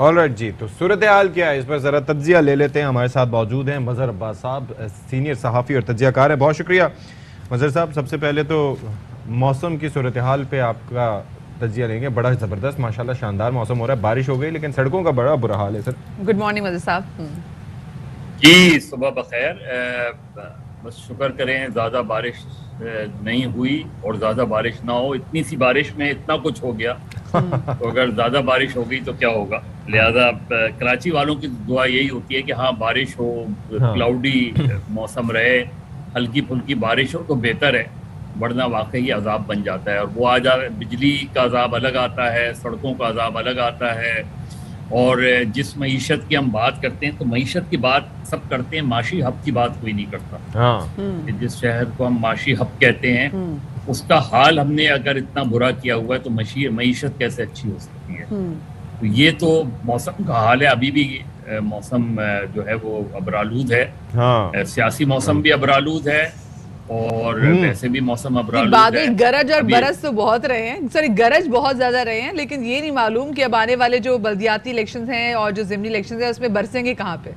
Alright जी, तो सूरत हाल क्या है इस पर ज़रा तज्जिया ले लेते हैं। हमारे साथ मौजूद हैं मज़हर अब्बास साहब, सीनियर सहाफ़ी और तज्जियाकार हैं। बहुत शुक्रिया मज़हर साहब। सबसे पहले तो मौसम की सूरत हाल पे आपका तज्जिया लेंगे। बड़ा ज़बरदस्त माशाल्लाह शानदार मौसम हो रहा है, बारिश हो गई लेकिन सड़कों का बड़ा बुरा हाल है सर। गुड मॉर्निंग मज़हर साहब। जी सुबह बखैर। बस शुक्र करें ज़्यादा बारिश नहीं हुई और ज़्यादा बारिश ना हो। इतनी सी बारिश में इतना कुछ हो गया तो अगर ज़्यादा बारिश हो गई तो क्या होगा। लिहाजा कराची वालों की दुआ यही होती है कि हाँ बारिश हो, क्लाउडी मौसम रहे, हल्की फुल्की बारिश हो तो बेहतर है, वरना वाकई अजाब बन जाता है। और वो आ जा बिजली का अजाब अलग आता है, सड़कों का अजाब अलग आता है। और जिस मईशत की हम बात करते हैं तो मईशत की बात सब करते हैं, माशी हब की बात कोई नहीं करता। कि जिस शहर को हम माशी हब कहते हैं उसका हाल हमने अगर इतना बुरा किया हुआ है तो मईशत कैसे अच्छी हो सकती है। तो ये तो मौसम का हाल है। अभी भी मौसम जो है वो अबरालूद है। सियासी मौसम भी अबरालूद है और वैसे भी मौसम अबरालूद है। बादल गरज और बरस तो बहुत रहे हैं, सॉरी गरज बहुत ज्यादा रहे हैं, लेकिन ये नहीं मालूम कि अब आने वाले जो बल्दियाती इलेक्शंस हैं और जो ज़िमनी इलेक्शंस हैं उसमें बरसेंगे कहाँ पे।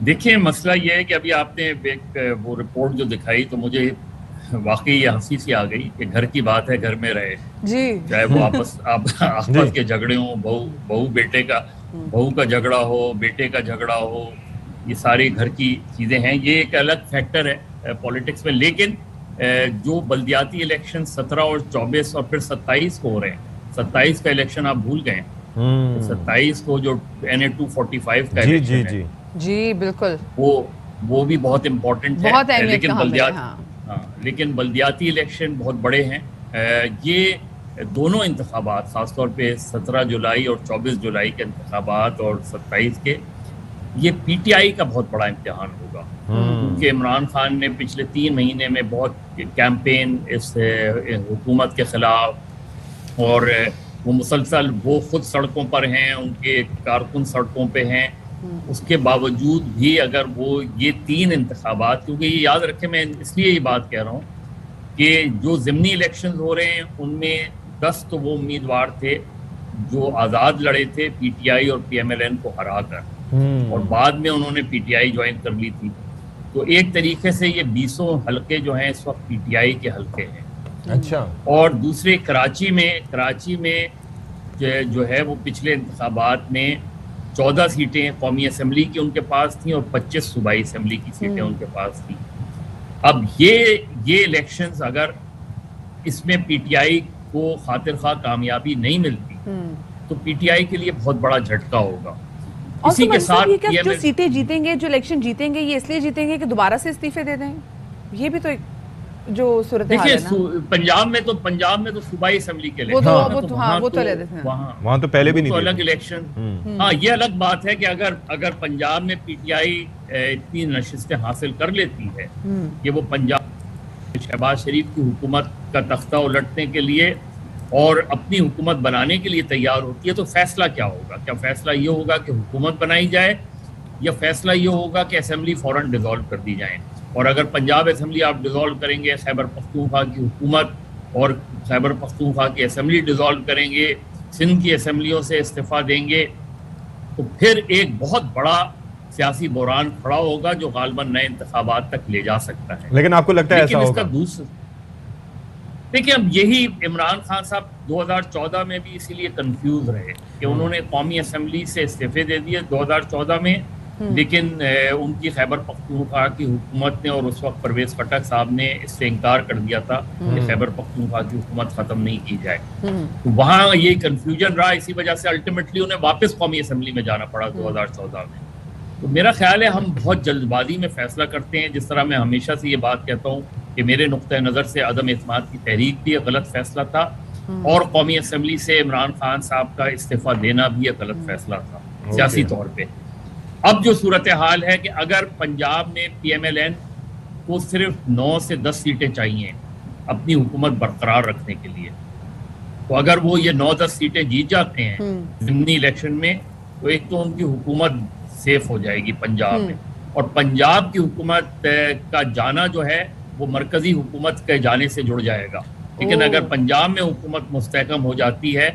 देखिए मसला ये है कि अभी आपने एक वो रिपोर्ट जो दिखाई तो मुझे वाकई हंसी सी आ गई कि घर की बात है घर में रहे जी, चाहे वो आपस के झगड़े हो, बहू बेटे का, बहू का झगड़ा हो, बेटे का झगड़ा हो, ये सारी घर की चीजें हैं। ये एक अलग फैक्टर है पॉलिटिक्स में। लेकिन जो बल्दियाती इलेक्शन 17 और 24 और फिर 27 को हो रहे हैं, 27 का इलेक्शन आप भूल गए। 27 को जो NA 245 का इलेक्शन है जी बिल्कुल, वो भी बहुत इम्पोर्टेंट है। बहुत लेकिन बल्दियाती इलेक्शन बहुत बड़े हैं। ये दोनों इंतखाबात, खासतौर पे 17 जुलाई और 24 जुलाई के इंतखाबात और 27 के, ये PTI का बहुत बड़ा इम्तिहान होगा। क्योंकि इमरान खान ने पिछले 3 महीने में बहुत कैंपेन इस हुकूमत के खिलाफ, और वो मुसलसल वो खुद सड़कों पर हैं, उनके कारकुन सड़कों पे हैं। उसके बावजूद भी अगर वो ये 3 इंतखाबात, क्योंकि ये याद रखें, मैं इसलिए ये बात कह रहा हूँ कि जो ज़िमनी इलेक्शंस हो रहे हैं उनमें 10 तो वो उम्मीदवार थे जो आज़ाद लड़े थे PTI और PMLN को हरा कर, और बाद में उन्होंने PTI ज्वाइन कर ली थी। तो एक तरीके से ये 20 हल्के जो हैं इस वक्त PTI के हल्के हैं। अच्छा। और दूसरे कराची में जो है वो पिछले इंतखाबात में 14 सीटें कौमी असम्बली की उनके पास थी और 25 सूबाई असम्बली की सीटें उनके पास थी। अब ये इलेक्शंस अगर इसमें PTI को खातिर खा कामयाबी नहीं मिलती तो PTI के लिए बहुत बड़ा झटका होगा। इसी के साथ ये क्या जो सीटें जीतेंगे, जो इलेक्शन जीतेंगे, ये इसलिए जीतेंगे कि दोबारा से इस्तीफे दे दें? ये भी तो एक जो सूरत हाल है ना। पंजाब में तो सूबाई असेंबली के लिए वहाँ तो पहले भी नहीं, अलग इलेक्शन। हाँ, ये अलग बात है कि अगर पंजाब में PTI इतनी नशिस्तें हासिल कर लेती है कि वो पंजाब शहबाज शरीफ की हुकूमत का तख्ता उलटने के लिए और अपनी हुकूमत बनाने के लिए तैयार होती है, तो फैसला क्या होगा? क्या फैसला ये होगा कि हुकूमत बनाई जाए, या फैसला ये होगा कि असेंबली फौरन डिसॉल्व कर दी जाए? और अगर पंजाब असेंबली आप डिसॉल्व करेंगे, खैबर पख्तूनख्वा की हुकूमत और खैबर पख्तूनख्वा की असेंबली डिसॉल्व करेंगे, सिंध की असेंबलियों से इस्तीफा देंगे, तो फिर एक बहुत बड़ा सियासी बहरान खड़ा होगा जो गालिबन नए इंतखाबात तक ले जा सकता है। लेकिन आपको लगता है ऐसा होगा? देखिए, अब यही इमरान खान साहब 2014 में भी इसीलिए कंफ्यूज रहे कि उन्होंने कौमी असेंबली से इस्तीफे दे दिए 2014 में, लेकिन उनकी खैबर पख्तूनख्वा की हुकूमत ने और उस वक्त परवेज खटक साहब ने इससे इनकार कर दिया था कि खैबर पख्तूनख्वा की हुकूमत ख़त्म नहीं की जाए। तो वहाँ ये कंफ्यूजन रहा, इसी वजह से अल्टीमेटली उन्हें वापस कौमी असेंबली में जाना पड़ा 2014 में। तो मेरा ख्याल है हम बहुत जल्दबाजी में फैसला करते हैं। जिस तरह मैं हमेशा से ये बात कहता हूँ कि मेरे नुक्ते नज़र से अदम एतमाद की तहरीक भी एक गलत फैसला था, और कौमी असेंबली से इमरान खान साहब का इस्तीफा देना भी एक गलत फैसला था सियासी तौर पे। अब जो सूरत हाल है कि अगर पंजाब में PMLN को सिर्फ 9 से 10 सीटें चाहिए अपनी हुकूमत बरकरार रखने के लिए, तो अगर वो ये 9-10 सीटें जीत जाते हैं ज़िमनी इलेक्शन में, तो एक तो उनकी हुकूमत सेफ हो जाएगी पंजाब में, और पंजाब की हुकूमत का जाना जो है वो मरकजी हुकूमत के जाने से जुड़ जाएगा। लेकिन अगर पंजाब में हुकूमत मुस्तहकम हो जाती है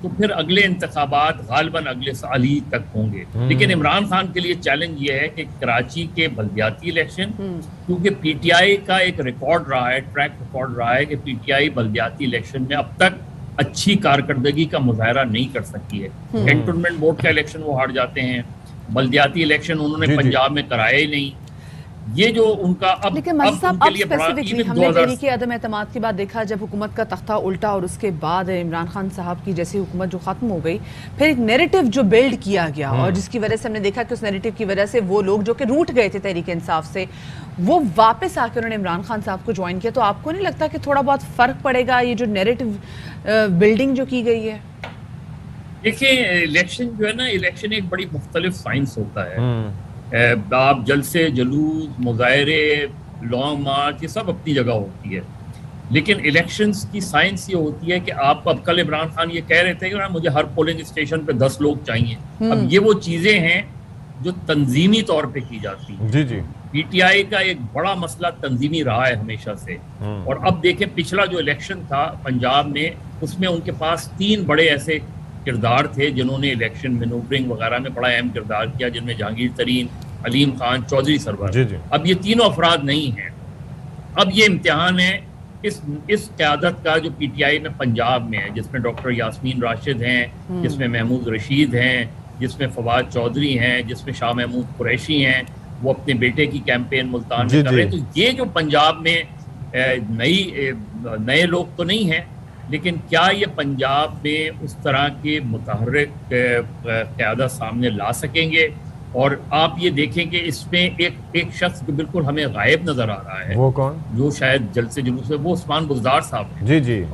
तो फिर अगले इंतखाबात गालिबन अगले साल ही तक होंगे। लेकिन इमरान खान के लिए चैलेंज ये है कि कराची के बल्दियाती इलेक्शन, क्योंकि पीटीआई का एक रिकॉर्ड रहा है, ट्रैक रिकॉर्ड रहा है कि पीटीआई बल्दियाती इलेक्शन में अब तक अच्छी कारकर्दगी का मुजाहरा नहीं कर सकी है। कैंटोनमेंट बोर्ड का इलेक्शन वो हार जाते हैं, बल्दियाती इलेक्शन उन्होंने पंजाब में कराया ही नहीं। ये जो उनका अब लेकिन मजीद साहब, अब स्पेसिफिकली हमने तहरीक अदम एतमाद की बात देखा जब हुकूमत का तख्ता उल्टा और उसके बाद इमरान खान साहब की जैसी हुकूमत जो खत्म हो गई, फिर एक नैरेटिव जो बिल्ड किया गया और जिसकी वजह से हमने देखा कि उस नैरेटिव की वजह से वो लोग जो कि रूठ गए थे तहरीक इंसाफ से, वो वापस आकर उन्होंने इमरान खान साहब को ज्वाइन किया। तो आपको नहीं लगता कि थोड़ा बहुत फर्क पड़ेगा ये जो नैरेटिव बिल्डिंग जो की गई है? देखिए, इलेक्शन जो है ना, इलेक्शन एक बड़ी मुख्तलिफ साइंस होता है। आप जलसे, जुलूस, मुजाहरे, लॉन्ग मार्च, ये सब अपनी जगह होती है, लेकिन इलेक्शंस की साइंस ये होती है कि आप, अब कल इमरान खान ये कह रहे थे कि ना मुझे हर पोलिंग स्टेशन पे 10 लोग चाहिए। अब ये वो चीजें हैं जो तंजीमी तौर पे की जाती हैं। जी जी। पीटीआई का एक बड़ा मसला तंजीमी रहा है हमेशा से। और अब देखें, पिछला जो इलेक्शन था पंजाब में, उसमें उनके पास 3 बड़े ऐसे किरदार थे जिन्होंने इलेक्शन मैनूवरिंग वगैरह में बड़ा अहम किरदार किया, जिनमें जहांगीर तरीन, अलीम खान, चौधरी सरवर। अब ये तीनों अफराद नहीं हैं। अब ये इम्तिहान है इस क़यादत का जो पीटीआई में पंजाब में है, जिसमें डॉक्टर यास्मीन राशिद हैं, जिसमें महमूद रशीद हैं, जिसमें फवाद चौधरी हैं, जिसमें शाह महमूद कुरैशी हैं, वो अपने बेटे की कैंपेन मुल्तान में कर रहे हैं। तो ये जो पंजाब में नए लोग तो नहीं हैं, लेकिन क्या ये पंजाब में उस तरह के मुतहर्रिक क़यादत सामने ला सकेंगे? और आप ये देखें कि इसमें एक शख्स जो बिल्कुल हमें गायब नजर आ रहा है, वो कौन? जो शायद जलसे जुलूस है, वो उस्मान बुज़दार साहब हैं। जी जी।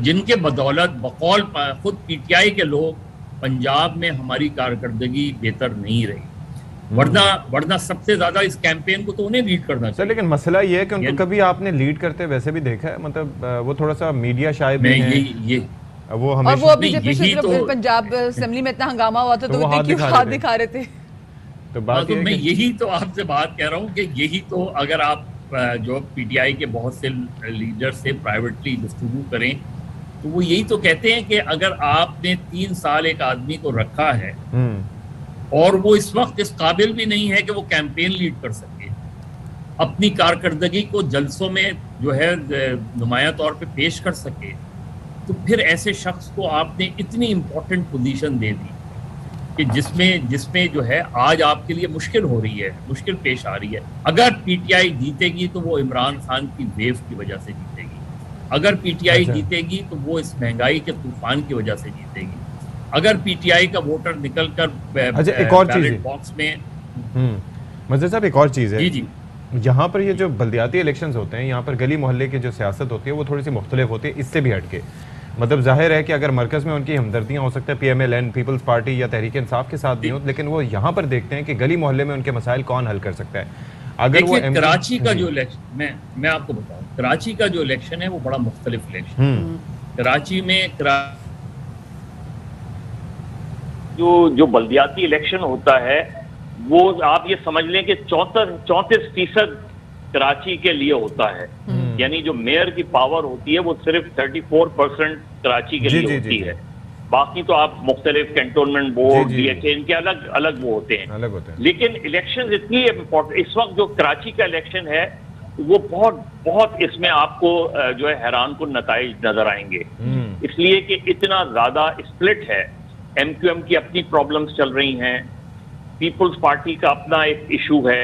जिनके बदौलत बकौल खुद पीटीआई के लोग पंजाब में हमारी कारकर्दगी बेहतर नहीं रही, वरना सबसे ज्यादा इस कैंपेन को तो उन्हें लीड करना चाहिए। लेकिन मसला ये है कि उनको कभी आपने लीड करते वैसे भी देखा है? मतलब वो थोड़ा सा मीडिया शायद वो हमेशा, और वो अभी जब पंजाब असेंबली में इतना हंगामा हुआ था तो वो क्यों हाथ दिखा रहे थे? तो बात मैं यही तो आपसे बात कह रहा हूँ कि यही तो, अगर आप जो पीटीआई के बहुत से लीडर से प्राइवेटली गुफ्तगू करें तो वो यही तो कहते हैं कि अगर आपने 3 साल एक आदमी को रखा है और वो इस वक्त इस काबिल भी नहीं है कि वो कैंपेन लीड कर सके, अपनी कारकर्दगी को जलसों में जो है नुमाया तौर पे पेश कर सके, तो फिर ऐसे शख्स को आपने इतनी इम्पोर्टेंट पोजीशन दे दी कि जिसमें जो है आज आपके लिए मुश्किल हो रही है, मुश्किल पेश आ रही है। अगर पीटीआई जीतेगी तो वो इमरान खान की वेव की वजह से जीतेगी, अगर पीटीआई जीतेगी तो वो इस महंगाई के तूफान की वजह से जीतेगी, अगर पीटीआई का वोटर निकल कर एक और चीज बॉक्स में मज़े साहब, एक और चीज़ है जी, यहाँ पर ये जो बल्दियाती इलेक्शंस होते हैं, यहाँ पर गली मोहल्ले की जो सियासत होती है वो थोड़ी सी मुख्तलिफ होती है इससे भी हटके। मतलब जाहिर है कि अगर मरकज़ में उनकी हमदर्दियाँ हो सकता है PMLN, पीपल्स पार्टी या तहरीक इंसाफ के साथ भी हो, लेकिन वो यहाँ पर देखते हैं कि गली मोहल्ले में उनके मसाइल कौन हल कर सकता है। अगर वो कराची का जो इलेक्शन, मैं आपको बताऊँ, कराची का जो इलेक्शन है वो बड़ा मुख्तलिफ इलेक्शन है। कराची में जो बल्दियाती इलेक्शन होता है वो आप ये समझ लें कि 34% कराची के लिए होता है। यानी जो मेयर की पावर होती है वो सिर्फ 34% कराची के लिए होती है। बाकी तो आप मुख्तलिफ कैंटोनमेंट बोर्ड, DHA, इनके अलग अलग वो होते हैं। लेकिन इलेक्शन इतनी इम्पोर्टेंट, इस वक्त जो कराची का इलेक्शन है वो बहुत इसमें आपको जो है हैरान कुन नताइज नजर आएंगे, इसलिए कि इतना ज्यादा स्प्लिट है। MQM की अपनी प्रॉब्लम्स चल रही हैं, पीपल्स पार्टी का अपना एक इशू है,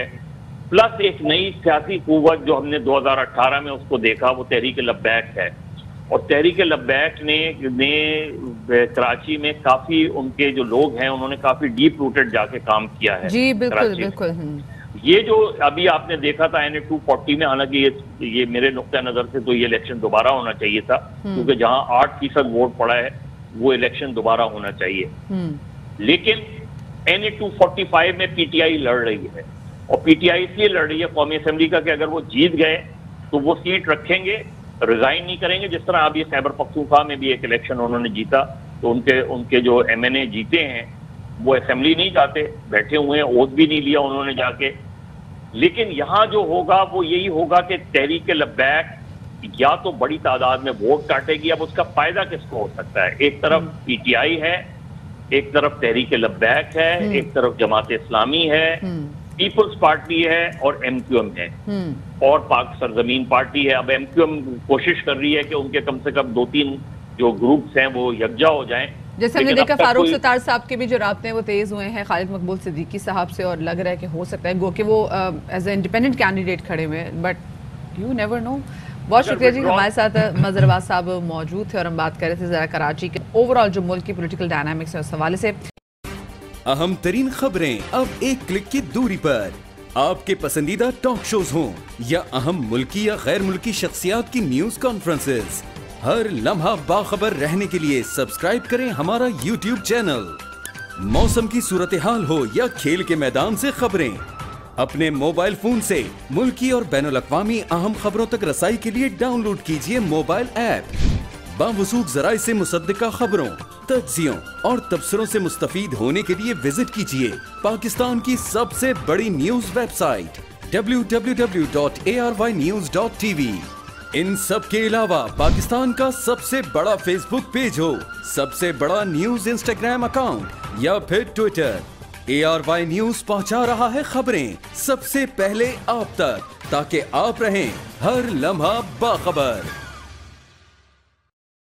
प्लस एक नई सियासी कुव्वत जो हमने 2018 में उसको देखा वो तहरीक लब्बैक है। और तहरीक लब्बैक ने कराची में काफी, उनके जो लोग हैं उन्होंने काफी डीप रूटेड जाके काम किया है। जी बिल्कुल बिल्कुल। ये जो अभी आपने देखा था NA 240 में, हालांकि ये मेरे नुक्ता नजर से तो ये इलेक्शन दोबारा होना चाहिए था, क्योंकि जहां 8% वोट पड़ा है वो इलेक्शन दोबारा होना चाहिए। लेकिन NA 245 में PTI लड़ रही है, और PTI इसलिए लड़ रही है कौमी असेंबली का कि अगर वो जीत गए तो वो सीट रखेंगे, रिजाइन नहीं करेंगे। जिस तरह अभी खैबर पख्तूनख्वा में भी एक इलेक्शन उन्होंने जीता तो उनके जो MNA जीते हैं वो असेंबली नहीं जाते, बैठे हुए हैं, ओथ भी नहीं लिया उन्होंने जाके। लेकिन यहाँ जो होगा वो यही होगा कि तहरीक लब्बैक या तो बड़ी तादाद में वोट काटेगी। अब उसका फायदा किसको हो सकता है? एक तरफ पीटीआई है, एक तरफ तहरीक लब्बैक है, एक तरफ जमात इस्लामी है, पीपल्स पार्टी है और एमक्यूएम है और पाक सरजमीन पार्टी है। अब एमक्यूएम कोशिश कर रही है कि उनके कम से कम 2-3 जो ग्रुप्स हैं वो यकजा हो जाएं। जैसे हमने देखा फारूक सत्तार साहब के भी जो राब्ते हैं वो तेज हुए हैं खालिद मकबूल सिद्दीकी साहब से, और लग रहा है कि हो सकता है गो कि वो एज ए इंडिपेंडेंट कैंडिडेट खड़े हुए, बट यू नेवर नो। बहुत शुक्रिया जी, हमारे साथ मजहर अब्बास साहब मौजूद थे और हम बात कर रहे थे जरा कराची के ओवरऑल जो मुल्क की पॉलिटिकल डायनामिक्स है उस हवाले से। अहम तरीन खबरें अब एक क्लिक की दूरी पर, आपके पसंदीदा टॉक शोज हों या अहम मुल्की या गैर मुल्की शख्सियात की न्यूज कॉन्फ्रेंसेस, हर लम्हा बाखबर रहने के लिए सब्सक्राइब करें हमारा YouTube चैनल। मौसम की सूरत हाल हो या खेल के मैदान से खबरें, अपने मोबाइल फोन से मुल्की और बैनुल अक़वामी अहम खबरों तक रसाई के लिए डाउनलोड कीजिए मोबाइल ऐप। बावसूख ज़राए से मुसद्दिका खबरों, तज्ज़ियों और तबसरों से मुस्तफ़ीद होने के लिए विजिट कीजिए पाकिस्तान की सबसे बड़ी न्यूज वेबसाइट www.arYnews.tv। इन सब के अलावा पाकिस्तान का सबसे बड़ा फेसबुक पेज हो, सबसे बड़ा न्यूज इंस्टाग्राम अकाउंट या फिर ट्विटर, ARY न्यूज पहुंचा रहा है खबरें सबसे पहले आप तक, ताकि आप रहें हर लम्हा बाखबर।